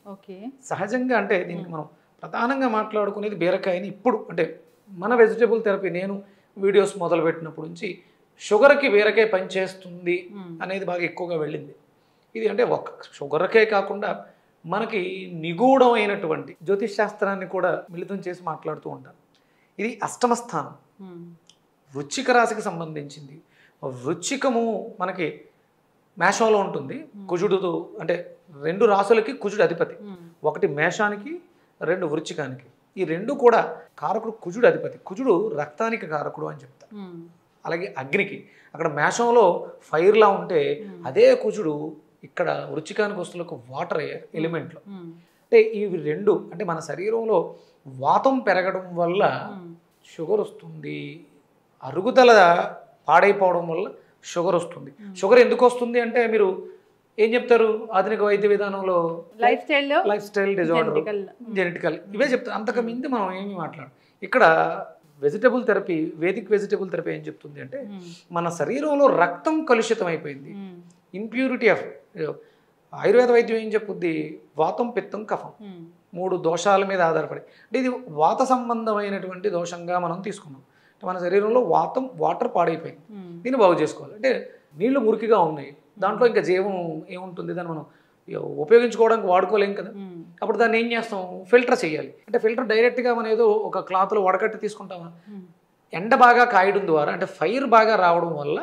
సహజంగా అంటే దీనికి మనం ప్రధానంగా మాట్లాడుకునేది బీరకాయని. ఇప్పుడు అంటే మన వెజిటేబుల్ థెరపీ నేను వీడియోస్ మొదలుపెట్టినప్పటి నుంచి షుగర్కి బీరకాయ పనిచేస్తుంది అనేది బాగా ఎక్కువగా వెళ్ళింది. ఇది అంటే ఒక షుగర్కే కాకుండా మనకి నిగూఢమైనటువంటి జ్యోతిష్ శాస్త్రాన్ని కూడా మిళితం చేసి మాట్లాడుతూ ఉంటారు. ఇది అష్టమ స్థానం, వృశ్చిక రాశికి సంబంధించింది. వృశ్చికము మనకి మేషంలో ఉంటుంది, కుజుడుతో, అంటే 2 రాశులకి కుజుడు అధిపతి. ఒకటి మేషానికి, 2 వృశ్చికానికి. ఈ 2 కూడా కారకుడు కుజుడు అధిపతి. కుజుడు రక్తానికి కారకుడు అని చెప్తారు. అలాగే అగ్నికి, అక్కడ మేషంలో ఫైర్లా ఉంటే అదే కుజుడు ఇక్కడ వృశ్చికానికి వస్తువులకు వాటర్ ఎలిమెంట్లో. అంటే ఇవి 2 అంటే మన శరీరంలో వాతం పెరగడం వల్ల షుగర్ వస్తుంది, అరుగుదల పాడైపోవడం వల్ల షుగర్ వస్తుంది. షుగర్ ఎందుకు వస్తుంది అంటే మీరు ఏం చెప్తారు? ఆధునిక వైద్య విధానంలో లైఫ్ స్టైల్ డిజార్డర్, జెనెటికల్, ఇవే చెప్తారు. అంతకు మించి మనం ఏమి మాట్లాడు. ఇక్కడ vegetable therapy, Vedic vegetable therapy ఏం చెప్తుంది అంటే మన శరీరంలో రక్తం కలుషితం అయిపోయింది, ఇంప్యూరిటీ ఆఫ్. ఆయుర్వేద వైద్యం ఏం చెప్పుద్ది? వాతం, పిత్తం, కఫం, 3 దోషాల మీద ఆధారపడి. అంటే ఇది వాత సంబంధమైనటువంటి దోషంగా మనం తీసుకున్నాం. మన శరీరంలో వాటర్ పాడైపోయింది, దీన్ని బాగు చేసుకోవాలి. అంటే నీళ్లు మురికిగా ఉన్నాయి, దాంట్లో ఇంకా జీవం ఏముంటుంది, దాన్ని మనం ఉపయోగించుకోవడానికి వాడుకోలేం కదా. అప్పుడు దాన్ని ఏం చేస్తాం? ఫిల్టర్ చేయాలి. అంటే ఫిల్టర్ డైరెక్ట్గా మనం ఏదో ఒక క్లాత్లో వడకట్టి తీసుకుంటామా? ఎండ బాగా కాయడం ద్వారా, అంటే ఫైర్ బాగా రావడం వల్ల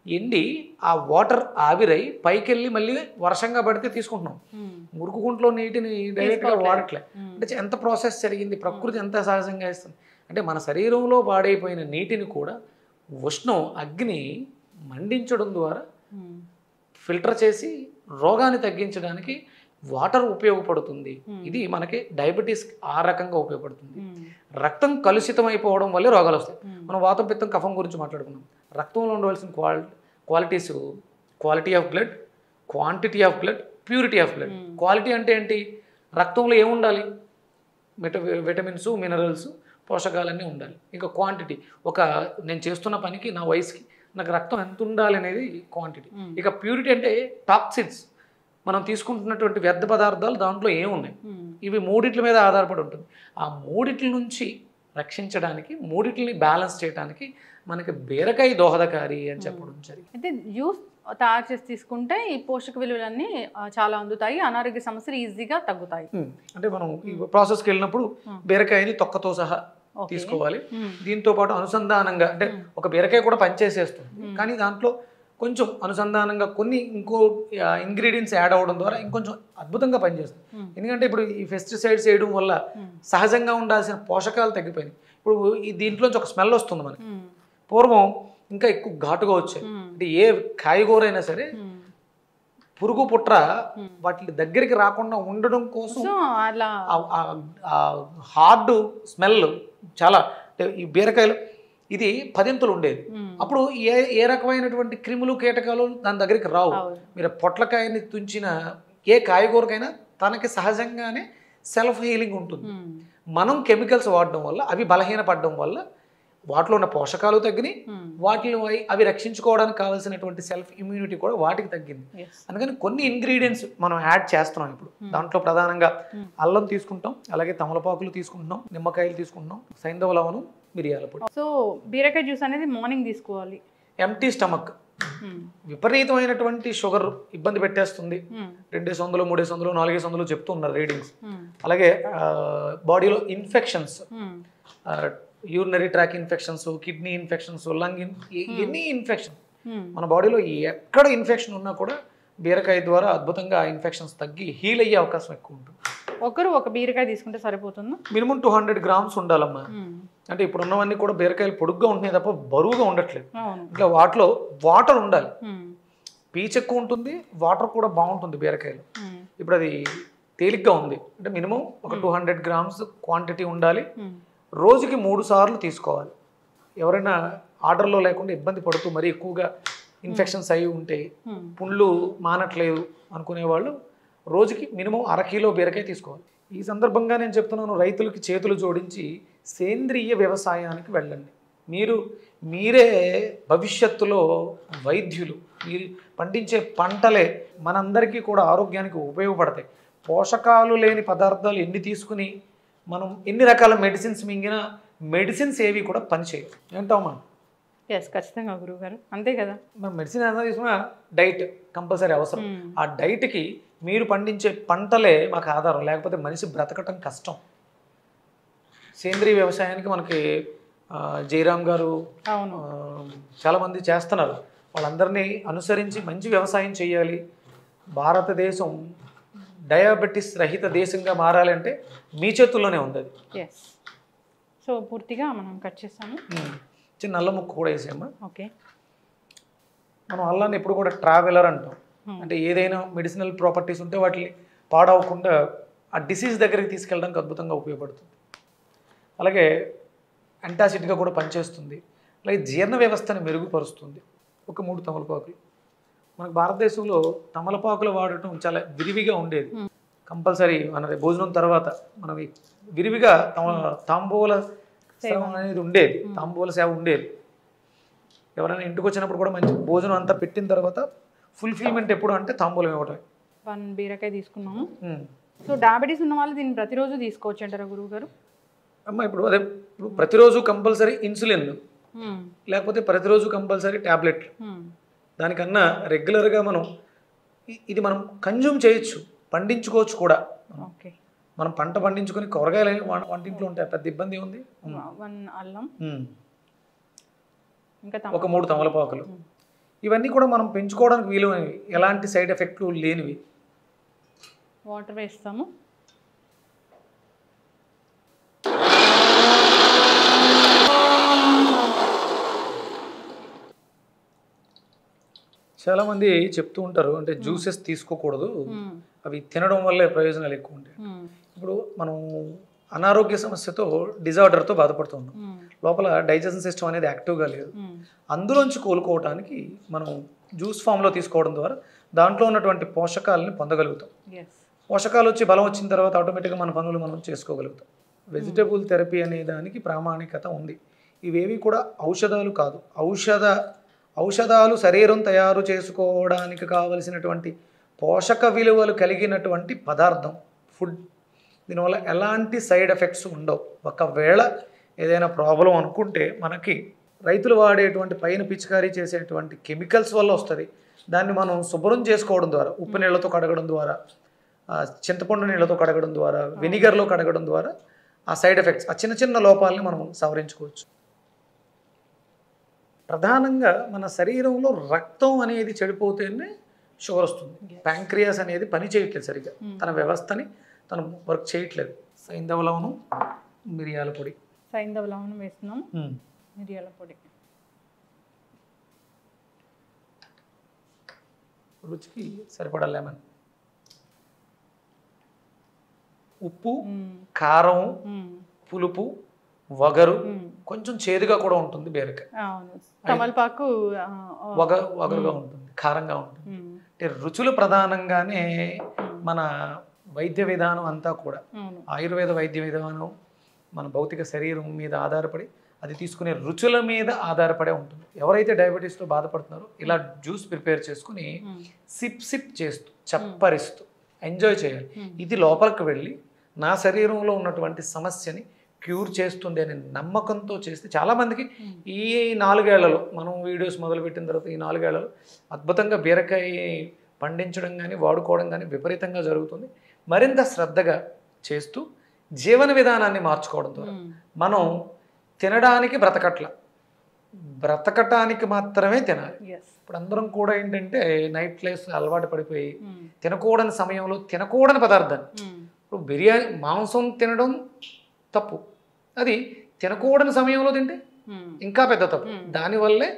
ఎండి ఆ వాటర్ ఆవిరై పైకి వెళ్ళి మళ్ళీ వర్షంగా పడితే తీసుకుంటున్నాం. మురుకు గుంట్లో నీటిని డైరెక్ట్గా వాడట్లే. అంటే ఎంత ప్రాసెస్ జరిగింది, ప్రకృతి ఎంత సహజంగా ఇస్తుంది. అంటే మన శరీరంలో పాడైపోయిన నీటిని కూడా ఉష్ణం, అగ్ని మండించడం ద్వారా ఫిల్టర్ చేసి రోగాన్ని తగ్గించడానికి వాటర్ ఉపయోగపడుతుంది. ఇది మనకి డయాబెటీస్ ఆ రకంగా ఉపయోగపడుతుంది. రక్తం కలుషితం అయిపోవడం వల్లే రోగాలు వస్తాయి. మనం వాతం, పిత్తం, కఫం గురించి మాట్లాడుకున్నాం. రక్తంలో ఉండవలసిన qualities: quality of blood, quantity of blood, purity of blood. Quality అంటే ఏంటి? రక్తంలో ఏముండాలి? విటమిన్స్, మినరల్స్, పోషకాలన్నీ ఉండాలి. ఇంకా క్వాంటిటీ, నేను చేస్తున్న పనికి, నా వయసుకి నాకు రక్తం ఎంత ఉండాలి అనేది క్వాంటిటీ. ఇక ప్యూరిటీ అంటే టాక్సిన్స్, మనం తీసుకుంటున్నటువంటి వ్యర్థ పదార్థాలు దాంట్లో ఏమున్నాయి, ఇవి 3 మీద ఆధారపడి ఉంటుంది. ఆ 3 నుంచి రక్షించడానికి, 3 బ్యాలెన్స్ చేయడానికి మనకి బీరకాయ దోహదకారి అని చెప్పడం జరిగింది. అయితే జ్యూస్ తయారు చేసి తీసుకుంటే ఈ పోషక విలువలన్నీ చాలా అందుతాయి, అనారోగ్య సమస్యలు ఈజీగా తగ్గుతాయి. అంటే మనం ఈ ప్రాసెస్కి వెళ్ళినప్పుడు బీరకాయని తొక్కతో సహా తీసుకోవాలి. దీంతో పాటు అనుసంధానంగా, అంటే ఒక బీరకాయ కూడా పనిచేసేస్తుంది, కానీ దాంట్లో కొంచెం అనుసంధానంగా కొన్ని ఇంకో ఇంగ్రీడియంట్స్ యాడ్ అవ్వడం ద్వారా ఇంకొంచెం అద్భుతంగా పనిచేస్తుంది. ఎందుకంటే ఇప్పుడు ఈ పెస్టిసైడ్స్ వేయడం వల్ల సహజంగా ఉండాల్సిన పోషకాలు తగ్గిపోయినాయి. ఇప్పుడు ఈ దీంట్లోంచి ఒక స్మెల్ వస్తుంది మనకి. పూర్వం ఇంకా ఎక్కువ ఘాటుగా వచ్చాయి. అంటే ఏ కాయగూర అయినా సరే పురుగు పుట్ర వాటి దగ్గరికి రాకుండా ఉండడం కోసం సో అలా హార్డ్ స్మెల్ చాలా ఈ బీరకాయలు ఇది 10 ఉండేది. అప్పుడు ఏ రకమైనటువంటి క్రిములు కీటకాలు దాని దగ్గరికి రావు. మీరు పొట్లకాయని తుంచిన ఏ కాయగూరకైనా తనకి సహజంగానే సెల్ఫ్ హీలింగ్ ఉంటుంది. మనం కెమికల్స్ వాడడం వల్ల అవి బలహీనపడడం వల్ల వాటిలో ఉన్న పోషకాలు తగ్గినాయి, వాటిని అవి రక్షించుకోవడానికి కావాల్సినటువంటి సెల్ఫ్ ఇమ్యూనిటీ కూడా వాటికి తగ్గింది. అందుకని కొన్ని ఇంగ్రీడియంట్స్ మనం యాడ్ చేస్తున్నాం ఇప్పుడు. దాంట్లో ప్రధానంగా అల్లం తీసుకుంటాం, అలాగే తమలపాకులు తీసుకుంటున్నాం, నిమ్మకాయలు తీసుకుంటున్నాం, సైంధవ లవణం, మిరియాల పొడి. సో బీరకాయ జ్యూస్ అనేది మార్నింగ్ తీసుకోవాలి. Empty stomach. విపరీతమైనటువంటి షుగర్ ఇబ్బంది పెట్టేస్తుంది. 200, 300, 400 చెప్తున్నారు రీడింగ్స్. అలాగే బాడీలో infections, urinary tract infections, kidney infections, lung any infection మన బాడీలో ఎక్కడ ఇన్ఫెక్షన్ ఉన్నా కూడా బీరకాయ ద్వారా అద్భుతంగా ఆ ఇన్ఫెక్షన్స్ తగ్గి హీల్ అయ్యే అవకాశం ఎక్కువ ఉంటుంది. ఒక బీరకాయ తీసుకుంటే సరిపోతుందా? మినిమం 200 grams ఉండాలమ్మా. అంటే ఇప్పుడు ఉన్నవన్నీ కూడా బీరకాయలు పొడుగ్గా ఉంటున్నాయి తప్ప బరువుగా ఉండట్లేదు. ఇట్లా వాటిలో వాటర్ ఉండాలి. పీచు ఎక్కువ ఉంటుంది, వాటర్ కూడా బాగుంటుంది బీరకాయలు. ఇప్పుడు అది తేలిగ్గా ఉంది అంటే మినిమం ఒక 200 grams క్వాంటిటీ ఉండాలి. రోజుకి 3 సార్లు తీసుకోవాలి. ఎవరైనా ఆర్డర్లో లేకుండా ఇబ్బంది పడుతూ మరీ ఎక్కువగా ఇన్ఫెక్షన్స్ అయి ఉంటే, పుండ్లు మానట్లేదు అనుకునే వాళ్ళు రోజుకి మినిమం 1/2 కిలో బీరకాయ తీసుకోవాలి. ఈ సందర్భంగా నేను చెప్తున్నాను, రైతులకి చేతులు జోడించి సేంద్రియ వ్యవసాయానికి వెళ్ళండి. మీరే భవిష్యత్తులో వైద్యులు. మీరు పండించే పంటలే మనందరికీ కూడా ఆరోగ్యానికి ఉపయోగపడతాయి. పోషకాలు లేని పదార్థాలు ఎన్ని తీసుకుని మనం ఎన్ని రకాల మెడిసిన్స్ మింగినా మెడిసిన్స్ ఏవి కూడా పనిచేయవు. ఏంటమ్మా? ఖచ్చితంగా గురువుగారు, అంతే కదా. మనం మెడిసిన్ ఏదైనా తీసుకున్నా డైట్ కంపల్సరీ అవసరం. ఆ డైట్కి మీరు పండించే పంటలే మాకు ఆధారం, లేకపోతే మనిషి బ్రతకటం కష్టం. సేంద్రీయ వ్యవసాయానికి మనకి జయరామ్ గారు చాలామంది చేస్తున్నారు. వాళ్ళందరినీ అనుసరించి మంచి వ్యవసాయం చేయాలి. భారతదేశం డయాబెటిస్ రహిత దేశంగా మారాలి అంటే మీ చేతుల్లోనే ఉంది అది. సో పూర్తిగా మనం కట్ చేస్తాము. చిన్న అల్లం ముక్క కూడా వేసామా. ఓకే. మనం అల్లాన్ని ఎప్పుడు కూడా ట్రావెలర్ అంటాం. అంటే ఏదైనా మెడిసినల్ ప్రాపర్టీస్ ఉంటే వాటిని పాడవకుండా ఆ డిసీజ్ దగ్గరికి తీసుకెళ్ళడానికి అద్భుతంగా ఉపయోగపడుతుంది. అలాగే యాంటాసిడ్గా కూడా పనిచేస్తుంది. అలాగే జీర్ణ వ్యవస్థను మెరుగుపరుస్తుంది. ఒక 3 తమలపాకులు. మనకు భారతదేశంలో తమలపాకులు వాడటం చాలా విరివిగా ఉండేది. కంపల్సరీ మన భోజనం తర్వాత మనం విరివిగా తాంబూల సేవ అనేది ఉండేది. తాంబూల సేవ ఉండేది. ఎవరైనా ఇంటికి వచ్చినప్పుడు కూడా మంచి భోజనం అంతా పెట్టిన తర్వాత ఫుల్ఫిల్మెంట్ ఎప్పుడు అంటే తాంబూలం ఇవ్వటం. 1 బీరకాయ తీసుకున్నాము. సో డయాబెటీస్ ఉన్న వాళ్ళు దీన్ని ప్రతిరోజు తీసుకోవచ్చు అంటారా గురువు గారు? అమ్మ ఇప్పుడు ప్రతిరోజు కంపల్సరీ ఇన్సులిన్, లేకపోతే ప్రతిరోజు కంపల్సరీ ట్యాబ్లెట్. దానికన్నా రెగ్యులర్గా ఇది మనం కన్జ్యూమ్ చేయొచ్చు, పండించుకోవచ్చు కూడా. మనం పంట పండించుకొని కూరగాయలు వంటింట్లో ఉంటాయి, పెద్ద ఇబ్బంది ఉంది. 1 అల్లం, ఒక 3 తమలపాకులు. ఇవన్నీ కూడా మనం పెంచుకోవడానికి వీలువైనవి, ఎలాంటి సైడ్ ఎఫెక్ట్లు లేనివి. వాటర్ వేస్తాము. చాలామంది చెప్తూ ఉంటారు అంటే జ్యూసెస్ తీసుకోకూడదు, అవి తినడం వల్లే ప్రయోజనాలు ఎక్కువ ఉంటాయి. ఇప్పుడు మనం అనారోగ్య సమస్యతో డిజార్డర్తో బాధపడుతున్నాం, లోపల డైజెషన్ సిస్టమ్ అనేది యాక్టివ్గా లేదు. అందులోంచి కోలుకోవడానికి మనం జ్యూస్ ఫామ్లో తీసుకోవడం ద్వారా దాంట్లో ఉన్నటువంటి పోషకాలని పొందగలుగుతాం. పోషకాలు వచ్చి బలం వచ్చిన తర్వాత ఆటోమేటిక్గా మన పనులు మనం చేసుకోగలుగుతాం. వెజిటబుల్ థెరపీ అనే దానికి ప్రామాణికత ఉంది. ఇవేవి కూడా ఔషధాలు కాదు. ఔషధాలు శరీరం తయారు చేసుకోవడానికి కావలసినటువంటి పోషక విలువలు కలిగినటువంటి పదార్థం, ఫుడ్. దీనివల్ల ఎలాంటి సైడ్ ఎఫెక్ట్స్ ఉండవు. ఒకవేళ ఏదైనా ప్రాబ్లం అనుకుంటే మనకి రైతులు వాడేటువంటి పైన పిచికారీ చేసేటువంటి కెమికల్స్ వల్ల వస్తుంది. దాన్ని మనం శుభ్రం చేసుకోవడం ద్వారా, ఉప్పు నీళ్ళతో కడగడం ద్వారా, చింతపండు నీళ్ళతో కడగడం ద్వారా, వెనిగర్లో కడగడం ద్వారా ఆ సైడ్ ఎఫెక్ట్స్, ఆ చిన్న చిన్న లోపాలని మనం సవరించుకోవచ్చు. ప్రధానంగా మన శరీరంలో రక్తం అనేది చెడిపోతేనే షుగర్ వస్తుంది. ప్యాంక్రియాస్ అనేది పని చేయట్లేదు సరిగ్గా, తన వ్యవస్థని తను వర్క్ చేయట్లేదు. సైంధవ లవణం, మిరియాల పొడి. సైంధవ లవణం వేస్తున్నాం, మిరియాల పొడి. రుచికి సరిపడా లెమన్, ఉప్పు, కారం, పులుపు, వగరు, కొంచెం చేదుగా కూడా ఉంటుంది బీరకాయ. అవును, తమలపాకు వగరుగా ఉంటుంది, కారంగా ఉంటుంది. అంటే రుచులు ప్రధానంగానే మన వైద్య విధానం అంతా కూడా ఆయుర్వేద వైద్య విధానం మన భౌతిక శరీరం మీద ఆధారపడి అది తీసుకునే రుచుల మీద ఆధారపడే ఉంటుంది. ఎవరైతే డయాబెటీస్తో బాధపడుతున్నారో ఇలా జ్యూస్ ప్రిపేర్ చేసుకుని సిప్ చేస్తూ చప్పరిస్తూ ఎంజాయ్ చేయాలి. ఇది లోపలికి వెళ్ళి నా శరీరంలో ఉన్నటువంటి సమస్యని క్యూర్ చేస్తుంది అనే నమ్మకంతో చేస్తే చాలామందికి ఈ 4 ఏళ్లలో మనం వీడియోస్ మొదలుపెట్టిన తర్వాత ఈ 4 ఏళ్లలో అద్భుతంగా బీరకాయ పండించడం కానీ వాడుకోవడం కానీ విపరీతంగా జరుగుతుంది. మరింత శ్రద్ధగా చేస్తూ జీవన విధానాన్ని మార్చుకోవడం ద్వారా మనం తినడానికి బ్రతకటానికి మాత్రమే తినాలి. ఇప్పుడు అందరం కూడా ఏంటంటే నైట్ లైఫ్ అలవాటు పడిపోయి తినకూడని సమయంలో తినకూడని పదార్థాన్ని, ఇప్పుడు బిర్యానీ మాంసం తినడం తప్పు, అది తినకూడని సమయంలో తింటే ఇంకా పెద్ద తప్పు. దానివల్లే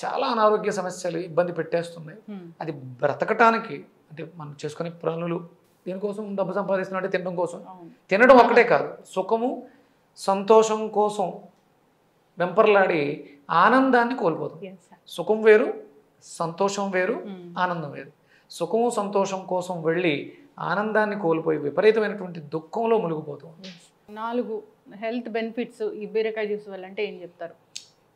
చాలా అనారోగ్య సమస్యలు ఇబ్బంది పెట్టేస్తున్నాయి. అది బ్రతకటానికి అంటే మనం చేసుకునే పనులు దీనికోసం డబ్బు సంపాదిస్తున్నట్టే తినడం కోసం, తినడం ఒక్కటే కాదు, సుఖము సంతోషం కోసం వెంపర్లాడి ఆనందాన్ని కోల్పోతుంది. సుఖం వేరు, సంతోషం వేరు, ఆనందం వేరు. సుఖము సంతోషం కోసం వెళ్ళి ఆనందాన్ని కోల్పోయి విపరీతమైనటువంటి దుఃఖంలో మునిగిపోతుంది. 4 హెల్త్ బెనిఫిట్స్ ఈ బీరకాయ జ్యూస్ వల్ల అంటే ఏం చెప్తారు?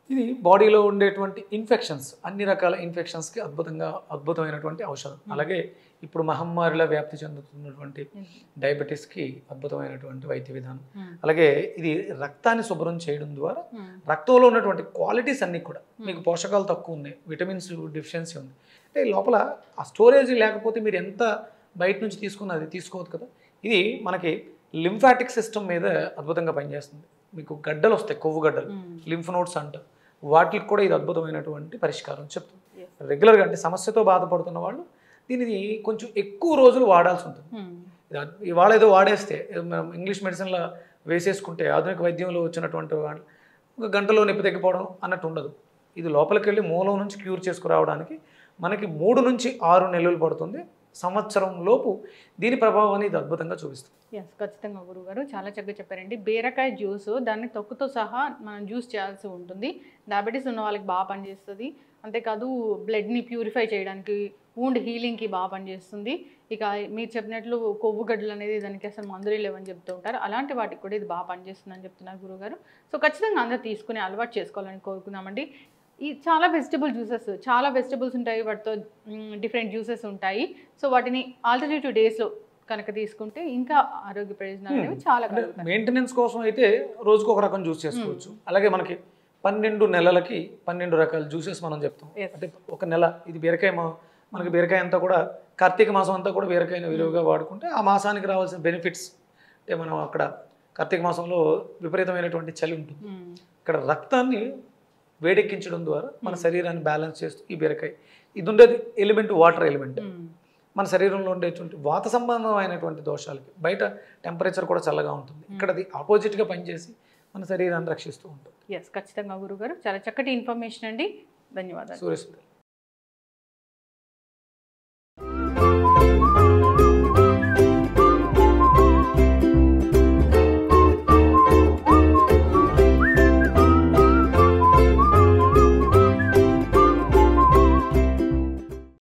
ఇది బాడీలో ఉండేటువంటి ఇన్ఫెక్షన్స్, అన్ని రకాల ఇన్ఫెక్షన్స్కి అద్భుతమైనటువంటి ఔషధం. అలాగే ఇప్పుడు మహమ్మారిలా వ్యాప్తి చెందుతున్నటువంటి డయాబెటీస్కి అద్భుతమైనటువంటి వైద్య విధానం. అలాగే ఇది రక్తాన్ని శుభ్రం చేయడం ద్వారా రక్తంలో ఉన్నటువంటి క్వాలిటీస్ అన్నీ కూడా, మీకు పోషకాలు తక్కువ ఉన్నాయి, విటమిన్స్ డెఫిషియన్సీ ఉంది అంటే లోపల ఆ స్టోరేజ్ లేకపోతే మీరు ఎంత బయట నుంచి తీసుకున్నది తీసుకోవద్దు కదా. ఇది మనకి లింఫాటిక్ సిస్టమ్ మీద అద్భుతంగా పనిచేస్తుంది. మీకు గడ్డలు వస్తాయి, కొవ్వు గడ్డలు, లింఫ్ నోడ్స్ అంటారు, వాటికి కూడా ఇది అద్భుతమైనటువంటి పరిష్కారం చెప్తుంది. రెగ్యులర్గా అంటే సమస్యతో బాధపడుతున్న వాళ్ళు దీనిని కొంచెం ఎక్కువ రోజులు వాడాల్సి ఉంటుంది. ఇవాళ ఏదో వాడేస్తే మనం ఇంగ్లీష్ మెడిసిన్లో వేసేసుకుంటే ఆధునిక వైద్యంలో వచ్చినటువంటి వాళ్ళు 1 గంటలో నొప్పి తగ్గిపోవడం అన్నట్టు ఉండదు. ఇది లోపలికి వెళ్ళి మూలం నుంచి క్యూర్ చేసుకురావడానికి మనకి 3 నుంచి 6 నెలలు పడుతుంది. సంవత్సరం లోపు దీని ప్రభావాన్ని ఇది అద్భుతంగా చూపిస్తుంది. ఖచ్చితంగా గురుగారు చాలా చక్కగా చెప్పారండి. బీరకాయ జ్యూస్ దాన్ని తొక్కుతో సహా మనం జ్యూస్ చేయాల్సి ఉంటుంది. డయాబెటీస్ ఉన్న వాళ్ళకి బాగా పనిచేస్తుంది. అంతేకాదు బ్లడ్ని ప్యూరిఫై చేయడానికి, వూండ్ హీలింగ్కి బాగా పనిచేస్తుంది. ఇక మీరు చెప్పినట్లు కొవ్వు గడ్డలు అనేది దానికి అసలు మందులే లేవని చెప్తూ ఉంటారు, అలాంటి వాటికి కూడా ఇది బాగా పనిచేస్తుందని చెప్తున్నారు గురుగారు. సో ఖచ్చితంగా అందరూ తీసుకుని అలవాటు చేసుకోవాలని కోరుకుందామండి. ఈ చాలా వెజిటబుల్ జ్యూసెస్, చాలా వెజిటబుల్స్ ఉంటాయి, వాటితో డిఫరెంట్ జ్యూసెస్ ఉంటాయి. సో వాటిని ఆల్టర్నేటివ్ డేస్లో కనుక తీసుకుంటే ఇంకా ఆరోగ్య ప్రయోజనాలు అనేవి చాలా మెయింటెనెన్స్ కోసం అయితే రోజుకు ఒక రకం జ్యూస్ చేసుకోవచ్చు. అలాగే మనకి 12 నెలలకి 12 రకాల జ్యూసెస్ మనం చెప్తాం. అంటే ఒక నెల ఇది బీరకాయ, మనకి బీరకాయ అంతా కూడా కార్తీక మాసం అంతా కూడా బీరకాయని విలువగా వాడుకుంటే ఆ మాసానికి రావాల్సిన బెనిఫిట్స్ అంటే మనం అక్కడ కార్తీక మాసంలో విపరీతమైనటువంటి చలి ఉంటుంది, ఇక్కడ రక్తాన్ని వేడెక్కించడం ద్వారా మన శరీరాన్ని బ్యాలెన్స్ చేస్తూ ఈ బీరకాయ ఇది ఉండేది ఎలిమెంట్ వాటర్ ఎలిమెంట్ మన శరీరంలో ఉండేటువంటి వాత సంబంధమైనటువంటి దోషాలకి బయట టెంపరేచర్ కూడా చల్లగా ఉంటుంది, ఇక్కడ అది ఆపోజిట్గా పనిచేసి మన శరీరాన్ని రక్షిస్తూ ఉంటుంది. ఖచ్చితంగా గురుగారు చాలా చక్కటి ఇన్ఫర్మేషన్ అండి, ధన్యవాదాలు. సూర్యసుందర్.